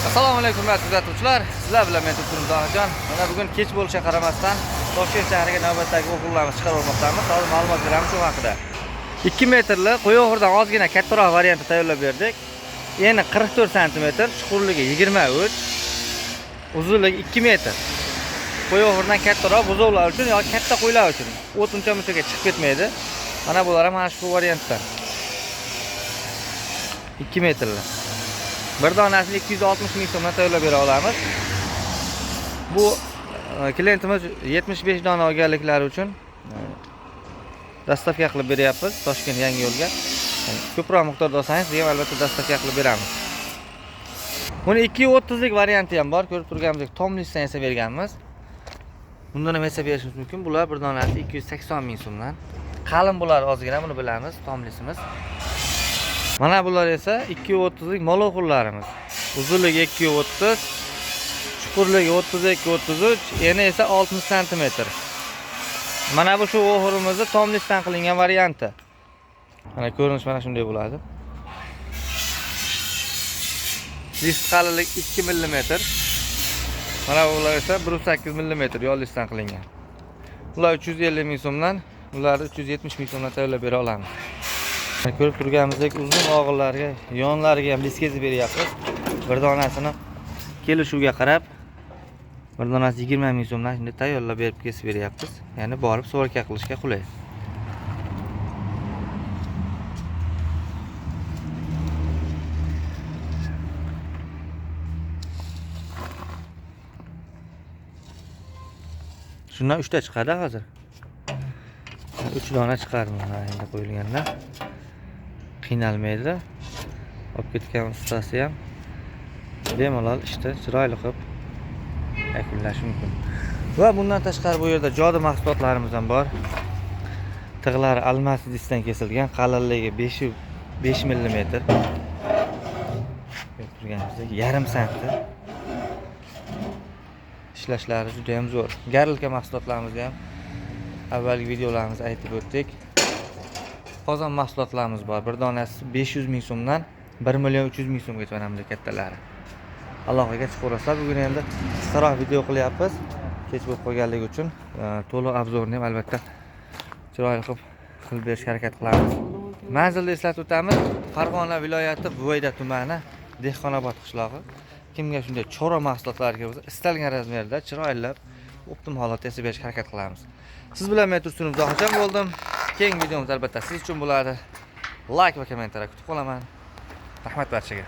Assalomu alaykum kuzatuvchilar. Sizlar bilan men Tursun Zohidjon. Mana bugun kech bo'lishiga qaramasdan Toshkent shahriga navbatdagi o'g'illarni chiqarib olmoqdamiz. Hozir ma'lumot beramiz shu haqida. 2 metrli qo'yo'g'irdan ozgina kattaroq variantni tayyorlab berdik. Eni 44 sm, chuqurligi 23, uzunligi 2 metr. Qo'yo'g'irdan kattaroq buzoqlar uchun yoki katta qo'ylar uchun o't uncha-munchaga chiqib ketmaydi. Mana bular ham mana shu variantdan. 2 metrli. Bir donasini 260 ming so'mdan tayyorlab bera olamiz. Bu klientimiz 75 dona olganliklari uchun dastavka qilib beryapmiz Toshkent yangi yo'lga. Ko'proq miqdorda olsangiz, ham albatta dastavka qilib beramiz. Buni 230 lik varianti ham bor. Ko'rib turganimizdek tomlisdan esa berganmiz. Bundan ham esa berishimiz mumkin. Bular bir donasi 280 ming so'mdan. Qalin bular ozgina, buni bilamiz, tomlisimiz. Mana bular esa 230 lik moloxullarimiz. Uzunligi 230, chuqurligi 32-33, eni esa 60 sm. Mana bu shu o'g'rimizning tomlisdan qilingan varianti. Mana ko'rinish mana shunday bo'ladi. List qalinlik 2 mm. Mana bular esa 1.8 mm yollisdan qilingan. Ular 350 ming so'mdan, ularni 370 ming so'mdan tayyorlab bera olamiz. Ko'rib turganimizdek uzun og'illarga, yonlariga ham liskezi beryapmiz. Bir donasini kelishuvga qarab, bir donasi 20 ming so'mdan shunday tayyorlab berib kesib beryapmiz. Ya'ni borib svorka qilishga qulay. Shundan 3 ta chiqadi hozir. 3 dona chiqardi mana endi qo'yilganda. Qiynalmaydi. Olib ketgan ustasi ham bemalol ishni chiroyli qilib yakunlash mumkin. Va bundan tashqari bu yerda jodi mahsulotlarimiz ham bor. Tig'lari almas idishdan kesilgan, qalinligi 5 mm. Turganimizdek yarim santi. Ishlashlari juda ham zo'r. Garilka mahsulotlarimizni ham avvalgi videolarimizda aytib o'tdik. Qozon mahsulotlarimiz bor. Bir donasi 500 ming so'mdan 1 million 300 ming so'mgacha mana kattalari. Allohga shukr. Bugun endi qisqaroq video qilyapmiz. Kech bo'lib qolganligi uchun to'liq obzorni ham albatta chiroyli qilib berishga harakat qilamiz. Manzilni eslatib o'tamiz. Farg'ona viloyati Buvayda tumani, Dehqonobod qishlog'i. Kimga shunday chorva mahsulotlari bo'lsa, istalgan razmerda chiroyli, optimal holatda yasab berishga harakat qilamiz. Siz bilan men Tursun Zohidjon bo'ldim. Keyingi videomiz albatta siz uchun bo'ladi. Like va kommentariy kutib qolaman. Rahmat barchaga.